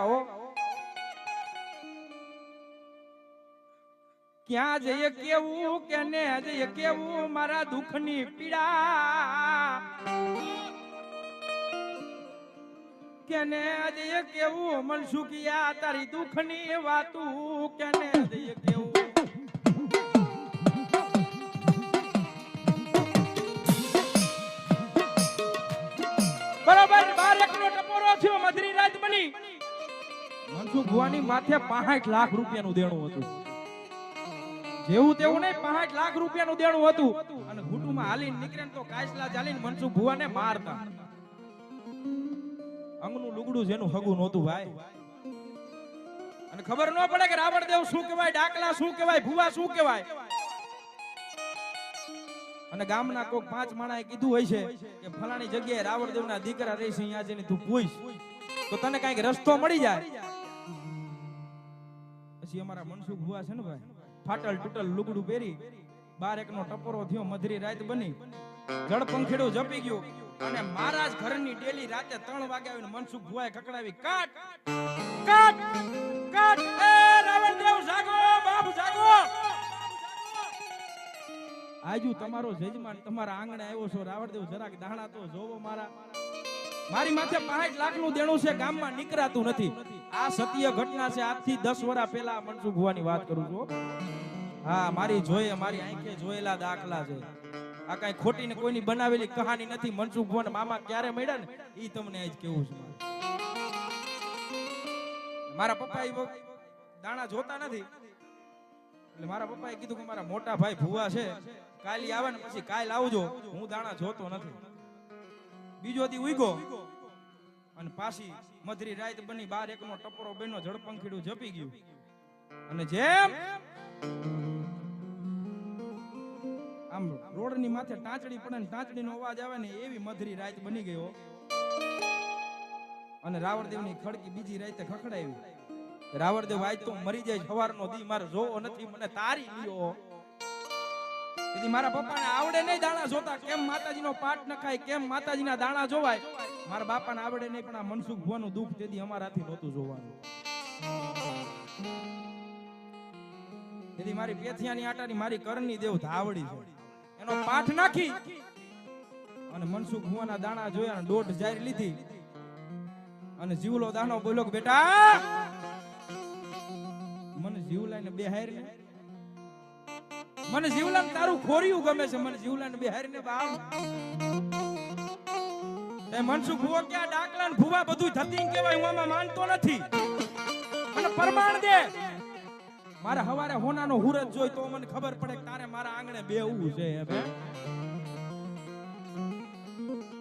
આવ્યા હો. ક્યાં જઈએ કેવું કેને જઈએ કેવું મારા દુઃખની પીડા કેને જઈએ કેવું મનસુખિયા તારી દુઃખની વાતું કેને જઈએ કેવું બરોબર 12 નો ટપોરો થયો મધરી રાત બની મનસુખ ભુવાની માથે 65 લાખ રૂપિયાનું દેણું હતું. જેવું તેવું નહીં 65 લાખ રૂપિયાનું દેણું હતું અને ઘૂંટુમાં હાલીને નીકળે તો કાચલા ચાલીને મનસુખ ભુવાને મારતા. અંગનું લુગડું જેનું હગું નહોતું ભાઈ અને ખબર ન પડે કે રાવણદેવ શું કહેવાય, ડાકલા શું કહેવાય, ભુવા શું કહેવાય. અને ગામના કોક 5 માણાએ કીધું હોય છે કે ફલાણી જગ્યાએ રાવણદેવના દીકરા રહે છે, અહીંયા જઈને તું પૂછ તો તને કઈક રસ્તો મળી જાય. પછી અમારા મનસુખ ભુવા છે ને ભાઈ ફાટલ તૂટલ લુગડું પહેરી 12 નો ટપોરો થયો મધરી રાત બની જળ પંખીડું જપી ગયું અને મારા જ ઘરની ડેલી રાતે 3 વાગે આવીને મનસુખ ભુવાએ કકડાવી કાટ કાટ કાટ એ રાવણદેવ જાગો બાપ જાગો. આજુ તમારો જજમાન તમારા આંગણે આવ્યો છો રાવણદેવ જરાક દાણા તો જોવો મારા. મારી માથે 65 લાખ નું દેણું છે, ગામમાં નીકળાતું નથી. આ સત્ય ઘટના છે, આજથી 10 વર્ષ પહેલા મનસુખ ભુવાની વાત કરું છું. હા મારી જોઈએ મારી આંખે જોયેલા દાખલા છે. આ કઈ ખોટી ને કોઈની બનાવેલી કહાની નથી. મનસુખ ભુવાના મામા ક્યારે મળ્યા ને ઈ તમને આજ કેવું છે. મારા પપ્પા ઈ દાણા જોતા નથી એટલે મારા પપ્પાએ કીધું કે મારા મોટા ભાઈ ભુવા છે કાલી આવે ને પછી કાલ આવજો, હું દાણા જોતો નથી. બીજો દી ઉઈગો અને પાછી મધરી રાત બની 12 નો ટપરો બેનો જળપંખીડું જપી ગયું અને જેમ આમ રોડ ની માથે ટાંચડી પડે ને ટાંચડી નો અવાજ આવે ને એવી મધરી રાત બની ગયો અને રાવણદેવ ની ખડકી બીજી રાતે ખખડાવી. રાવણદેવ આજ તો મરી જાય, સવારનો દી મારે જોવો નથી, મને તારી લ્યો. તેથી મારા પપ્પાને આવડે નહીં દાણા જોતા, કેમ માતાજીનો પાઠ નખાય, કેમ માતાજીના દાણા જોવાય. મારા બાપાને આવડે નહીં, પણ આ મનસુખ ભુવાનું દુઃખ તેથી અમારાથી નહોતું જોવાનું. તેથી મારી પેથિયાની આટાની મારી કરણી દેવ ધાવડી છે, એનો પાઠ નાખી અને મનસુખ ભુવાના દાણા જોયા, દોઢ જારી લીધી અને જીવલો દાણો બોલ્યો કે બેટા મને જીવલાને બેહાર ને, મને જીવલાને તારું ખોરિયું ગમે છે, મને જીવલાને બેહાર ને બાપ. તે મનસુખ ભુવા ક્યાં ડાકલા ને ભુવા બધું થતી કહેવાય, હું આમાં માનતો નથી. મને પ્રમાણ દે. મારે હવારે હોનાનો હુરત જોઈ તો મને ખબર પડે કે તારે મારા આંગણે બેહવું છે.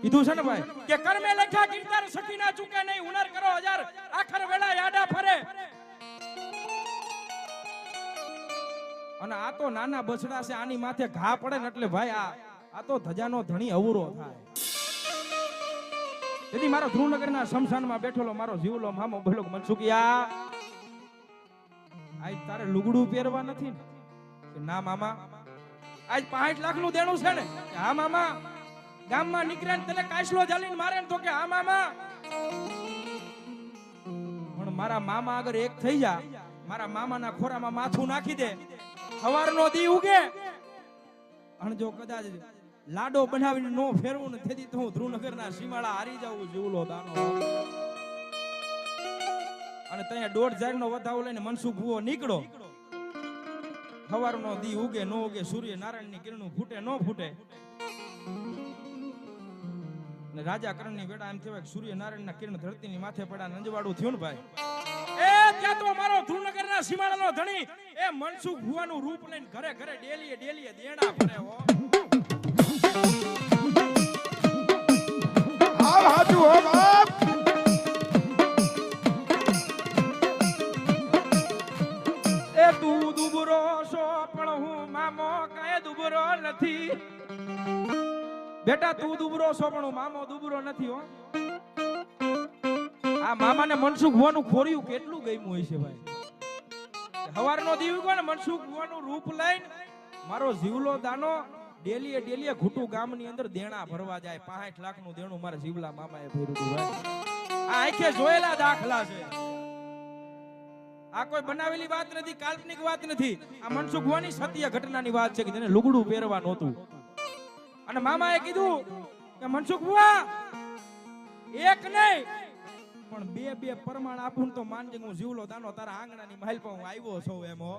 કીધું છે ને ભાઈ કે કર્મે લખ્યા કીર્તન સખી ના ચૂકે નહીં, હુનર કરો 1000 આખર વેળા યાડા ફરે. અને આ તો નાના બછડા છે, આની માથે ઘા પડે ને એટલે ભાઈ આ તો ધજાનો ધણી અવરો થાય. તેથી મારો ધ્રુવનગરના શમશાનમાં બેઠેલો મારો જીવલો મામો બોલો મનસુખિયા આજ તારે લુગડું પહેરવા નથી ને? ના મામા આજ 65 લાખ નું દેણું છે ને? હા મામા. ગામમાં નીકળે ને તને કાચલો જાલીને મારે ને તો કે હા મામા. પણ મારા મામા અગર એક થઈ જા, મારા મામાના ખોરામાં માથું નાખી દે, સવારનો દી ઉગે અને જો કદાચ લાડો બનાવીને નો ફેરવું ને તેથી તો હું ધ્રુવનગરના સીમાડા હારી જાઉં જીવલો દાનો. અને ત્યાં 1.5 જાર નો વધાવો લઈને મનસુખ ભુવો નીકળો. સવારનો દી ઉગે નો ઉગે, સૂર્ય નારાયણ ની કિરણું ફૂટે નો ફૂટે. રાજા કરણની બેડા એમ કહેવાય સૂર્ય નારાયણ ના કિરણ ધરતીની માથે પડ્યા નંજવાડું થયું ને ભાઈ. એ ત્યાં તો મારો ધ્રુવનગરના સીમાડાનો ધણી એ મનસુખ ભુવાનું રૂપ લઈને ઘરે ઘરે ડેલીએ દેણા ભરે હો. આવ હાજુ હો બાપ. એ તું દુબરો છો પણ હું મામો કાય દુબરો નથી. બેટા તું દુબરો છો પણ મામો દુબરો નથી હો. આ મામાને મનસુખ ભુવાનું ખોરિયું કેટલું ગમ્યું હોય છે ભાઈ. સવારનો દીવ કોને મનસુખ ભુવાનું રૂપ લઈને મારો જીવલો દાનો ડેલીએ ઘૂટુ ગામની અંદર દેણા ભરવા જાય. 65 લાખ નું દેણું મારા જીવલા મામાએ ભર્યું હતું ભાઈ. આ આંખે જોયેલા દાખલા છે. આ કોઈ બનાવેલી વાત નથી, કાલ્પનિક વાત નથી. આ મનસુખ ભુવાની સત્ય ઘટનાની વાત છે કે જેને લુગડું પહેરવા નહોતું. અને મામાએ કીધું કે મનસુખ ભુવા એક નહીં પણ બે પ્રમાણ આપું તો માનજે હું જીવલો દાનો તારા આંગણાની મહેલ પર હું આવ્યો છું એમ હો.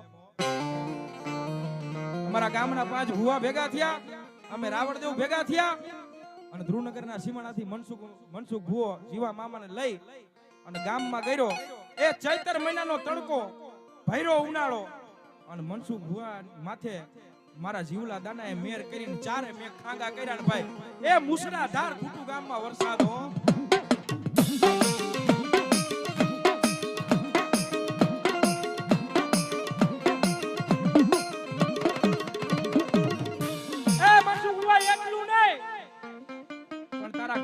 અમારા ગામના 5 ભુવા ભેગા થયા, અમે રાવણદેવ ભેગા થયા અને ધ્રુવનગરના સીમાડાથી મનસુખ ભુવો જીવા મામાને લઈ અને ગામમાં ગયો. એ ચૈતર મહિનાનો તડકો, ભૈરો ઉનાળો અને મનસુખ ભુવા માથે મારા જીવલા દાનાએ મેર કરીને 4 મેઘ ખાંગા કર્યા ને ભાઈ એ મુસળાધાર ઘૂટુ ગામમાં વરસાદ હો.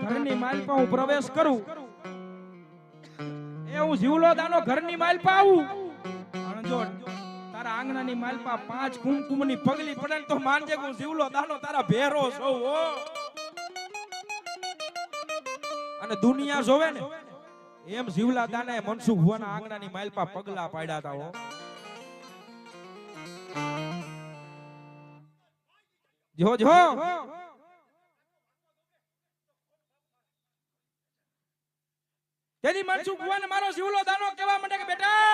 ઘરની માલપા હું પ્રવેશ કરું એ હું જીવલો દાનો ઘરની માલપા આવું અને જો તારા આંગણાની માલપા 5 કુમકુમની પગલી પડે તો માનજે હું જીવલો દાનો તારા ભેરો છું હો. અને દુનિયા જોવે ને એમ જીવલા દાનાએ મનસુખ ભુવાના આંગણાની માલપા પગલા પાડ્યા હતા હો. જો જો તેથી મનસુખ ભુવાને મારો જીવલો દાનો કહેવા માંડે કે બેટા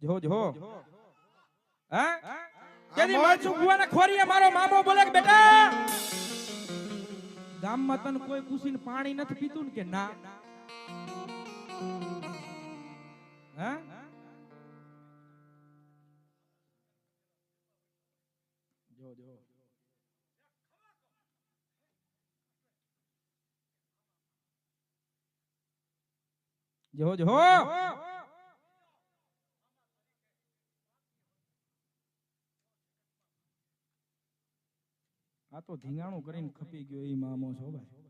જો જો હા તેથી મનસુખ ભુવાને ખોરીએ મારો મામો બોલે કે બેટા ગામમાં તને કોઈ પૂછીને પાણી નથી પીતું ને કે ના હા જો જો આ તો ધીંગાણું કરીને ખપી ગયો એ મામો છો ભાઈ.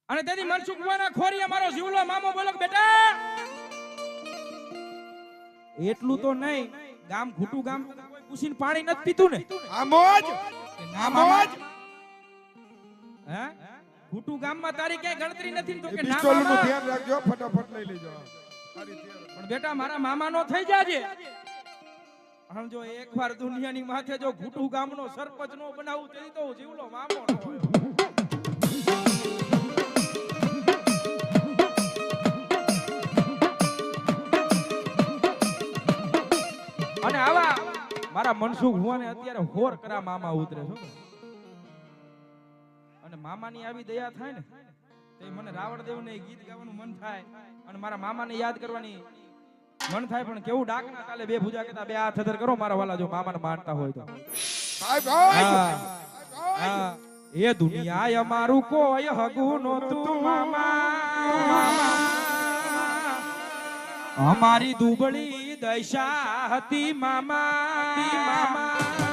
અને તેથી મનસુખ ભુવાના ખોરીએ મારો જીવલો મામો બોલો બેટા એટલું તો નહીં ગામ ઘૂટું ગામ કોઈ પૂછીને પાણી નથી પીતું ને આમોજ આમોજ હે ઘૂટું ગામમાં તારી ક્યાંય ગણતરી નથી તો કે ના પિસ્તોલનું ધ્યાન રાખજો, ફટાફટ લઈ લેજો. પણ બેટા મારા મામાનો થઈ જાજે. આમ જો એકવાર દુનિયાની માથે જો ઘૂટું ગામનો સરપંચ નો બનાવું તેની તો જીવલો મામો નો હોય. અને આવા મારા મનસુખ ભુવાને અત્યારે હોર કરા મામા ઉતરે છો. અને મામાની આવી દયા થાય ને તે મને રાવણદેવને ગીત ગાવાનું મન થાય અને મારા મામાને યાદ કરવાની મન થાય. પણ કેવું ડાકના તાલે 2 ભુજા કેતા 2 હાથ અધર કરો મારા વાલા જો મામાને માનતા હોય તો. ભાઈ ભાઈ હા એ દુનિયા અમારું કોઈ હગું નોતું મામા, અમારી દુબળી દશા હતી મામા.